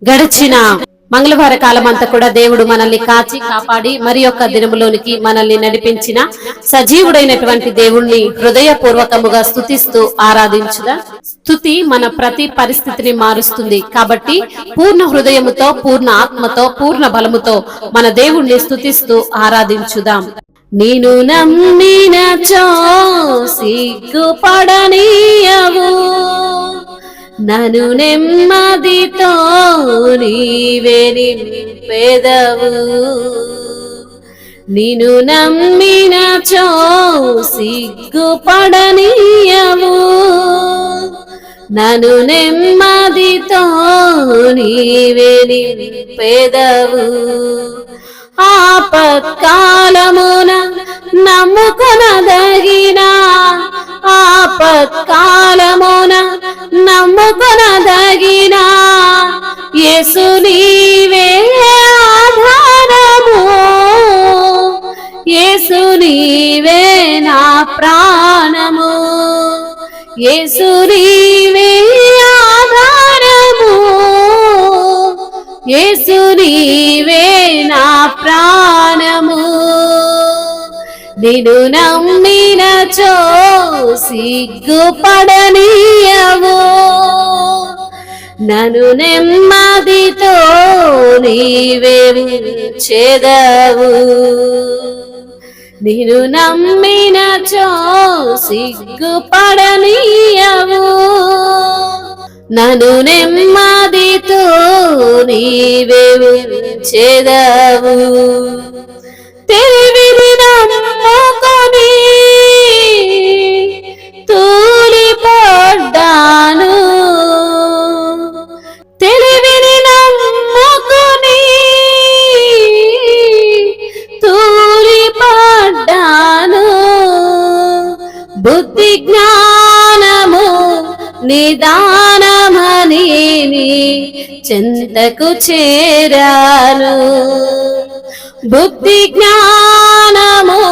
గడిచిన మంగళవార కాలం అంతా కూడా దేవుడు మనల్ని కాచి కాపాడి మరి యొక్క దినములోనికి మనల్ని నడిపించిన సజీవుడైనటువంటి దేవుణ్ణి హృదయపూర్వకముగా స్తుతిస్తూ ఆరాధించుదా. స్తుతి మన ప్రతి పరిస్థితిని మారుస్తుంది. కాబట్టి పూర్ణ హృదయముతో, పూర్ణ ఆత్మతో, పూర్ణ బలముతో మన దేవుణ్ణి స్తుతిస్తూ ఆరాధించుదాం. నేను నమ్మినచో సిగ్గుపడనీయవు, నన్ను నెమ్మదితో నీవే నింపెదవు. నిన్ను నమ్మినచో సిగ్గుపడనీయవు, నన్ను నెమ్మదితో నీవే నింపెదవు. ఆపత్కాలమున నమ్ముకొనదగిన, ఆపత్కాలమున నమ్ముకొనదగిన యేసు నీవే ఆధారము, యేసు నీవే నా ప్రాణము, యేసు నీవే ఆధారము, యేసు నీవే నా ప్రాణము. నిన్ను నమ్మినచో సిగ్గుపడనీయవు, నన్ను నెమ్మదితో నీవే ఉంచెదవు. నిన్ను నమ్మినచో సిగ్గుపడనీయవు, నన్ను నెమ్మదితో నీవే ఉంచెదవు. తెలివిని నమ్ముకొని తూలిపడ్డాను, తెలివిని నమ్ముకొని తూలిపడ్డాను. బుద్ధి జ్ఞానము నిదానమని నీ చెంతకు చేరాను, బుద్ధి జ్ఞానము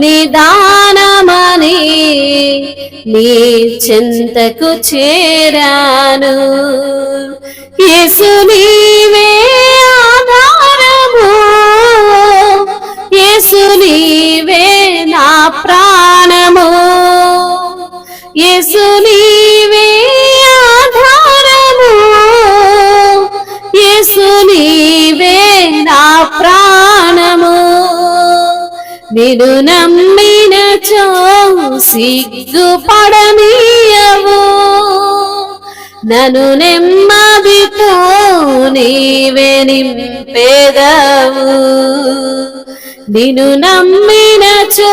నిదానమని నీ చెంతకు చేరాను. యేసు నీవే ఆధారము, యేసు నీవే నా ప్రాణము, యేసు నీవే ఆధారము, యేసు నీవే నా ప్రాణము. నిన్ను నమ్మినచో సిగ్గుపడనీయవు, నన్ను నెమ్మదితో నీవే నింపెదవు. నిన్ను నమ్మినచో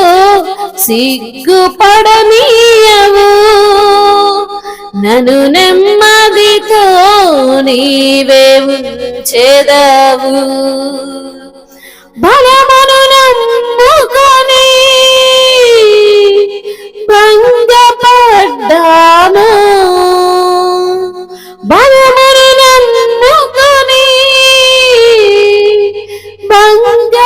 సిగ్గుపడనీయవు, నన్ను నెమ్మదితో నీవే ఉంచెదవు. బలమును నమ్ముకొని భంగపడ్డాను, బలమును నమ్ముకొని భంగపడ్డాను.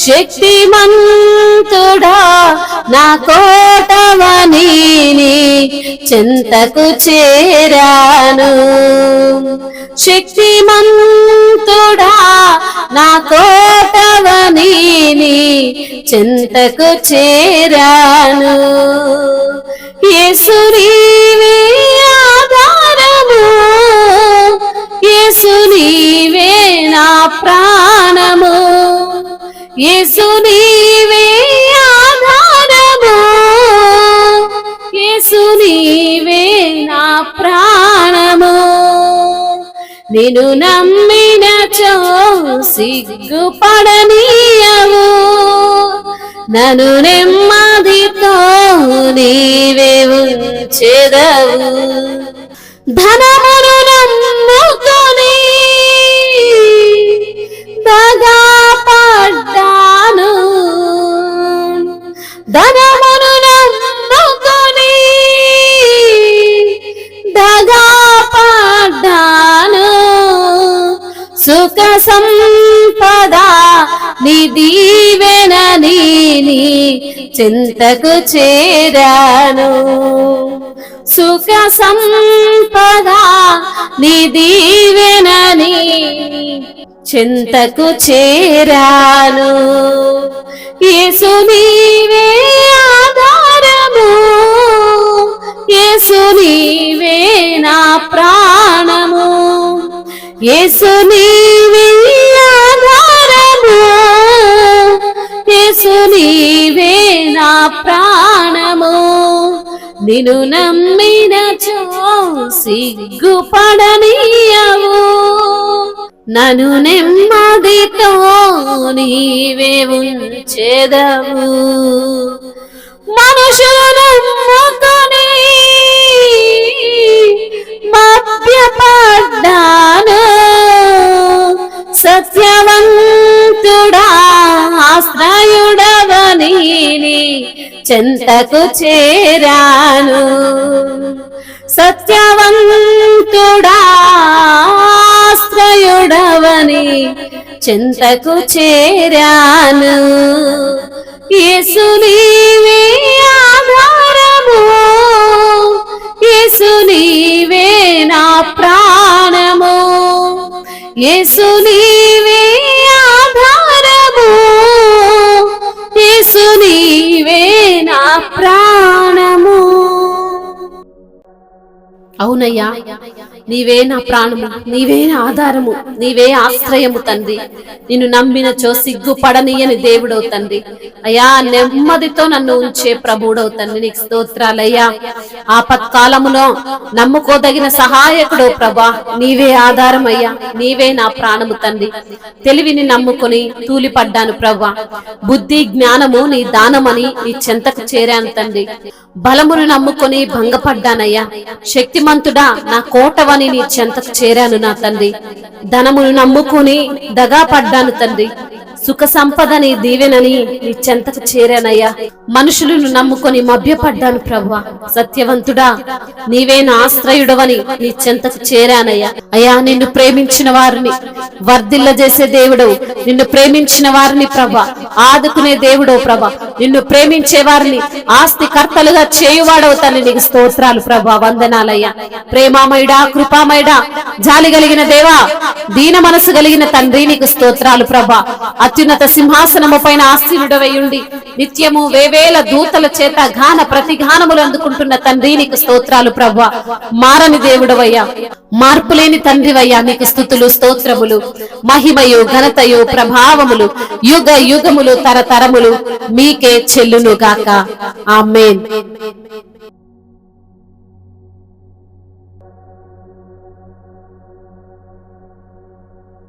శక్తిమంతుడా నా కోటవని నీ చెంతకు చేరాను, శక్తిమంతుడా నా కోటవని నీ చెంతకు చేరాను. యేసు నీవే ఆధారము, యేసు నీవే నా ప్రాణము, యేసు నీవే ఆధారము, యేసు నీవే నా ప్రాణము. నిన్ను నమ్మినచో సిగ్గుపడనీయవు, నన్ను నెమ్మదితో నీవే ఉంచెదవు. ధనమును నమ్ముకొని దగాపడ్డాను, ధనమును నమ్ముకొని దగాపడ్డాను. సుఖ సంపద నీ దీవెనని నీ చింతకు చేరాను. సుఖ సంపద నీ దీవెనని చింతకు చేరాను. యేసు నీవే ఆధారము, యేసు నీవే నా ప్రాణము, యేసు నీవే ఆధారము, యేసు నీవే నా ప్రాణము. నిన్ను నమ్మినచో సిగ్గుపడనీయవు, నన్ను నెమ్మదితో నీవే ఉంచెదవు. మనుషులను నమ్ముకొని మభ్యపడ్డాను, సత్యవంతుడా ఆశ్రయుడవని చెంతకు చేరాను. సత్యవంతుడా ఆశ్రయుడవని చెంతకు చేరాను. యేసు నీవే ఆధారము, యేసు నీవే నా ప్రాణము, యేసు నీవే ఆధారము, యేసు నీవే నా ప్రాణము. అవునయ్యా, నీవే నా ప్రాణము, నీవే నా ఆధారము, నీవే ఆశ్రయము తండ్రి. నిన్ను నమ్మినచో సిగ్గుపడనీయని దేవుడవు తండ్రి. అయ్యా, నెమ్మదితో నన్ను ఉంచే ప్రభుడవు తండ్రి. నీకు స్తోత్రాలయ్యా. ఆపత్కాలములో నమ్ముకోదగిన సహాయకుడు ప్రభా, నీవే ఆధారమయ్యా, నీవే నా ప్రాణము తండ్రి. తెలివిని నమ్ముకొని తూలిపడ్డాను ప్రభా. బుద్ధి జ్ఞానము నీ దానమని నీ చెంతకు చేరాను తండ్రి. బలమును నమ్ముకొని భంగపడ్డానయ్యా. శక్తిమంతుడా నా కోటవని నీ చెంతకు చేరాను నా తండ్రి. ధనమును నమ్ముకుని దగా పడ్డాను తండ్రి. సుఖ సంపదని దీవెనని నీ చెంతకు చేరానయ్యా. మనుషులను నమ్ముకొని మభ్యపడ్డాను ప్రభువా. సత్యవంతుడా నీవే నా ఆశ్రయుడవని నీ చెంతకు చేరానయ్యా. అయ్యా, నిన్ను ప్రేమించిన వారిని వర్ధిల్ల చేసే దేవుడవు, నిన్ను ప్రేమించిన వారిని ప్రభా ఆదుకునే దేవుడవు ప్రభా, నిన్ను ప్రేమించే వారిని ఆస్తి కర్తలుగా చేయువాడవు తండ్రి. నీకు స్తోత్రాలు ప్రభా, వందనాలయ్యా. ప్రేమామయుడా, కృపామయుడా, జాలి కలిగిన దేవా, దీన మనసు కలిగిన తండ్రి, నీకు స్తోత్రాలు ప్రభా. అత్యున్నత సింహాసనము పైన ఆసీనుడవై ఉండి నిత్యము వేవేల దూతల చేత గాన ప్రతిగానములు అందుకుంటున్న తండ్రి, నీకు స్తోత్రాలు ప్రభా. మారని దేవుడవయ్యా, మార్పులేని తండ్రివయ్యా, నీకు స్తుతులు స్తోత్రములు. మహిమయు ఘనతయు ప్రభావములు యుగ యుగములు తరతరములు మీకే చెల్లును గాక. ఆమేన్.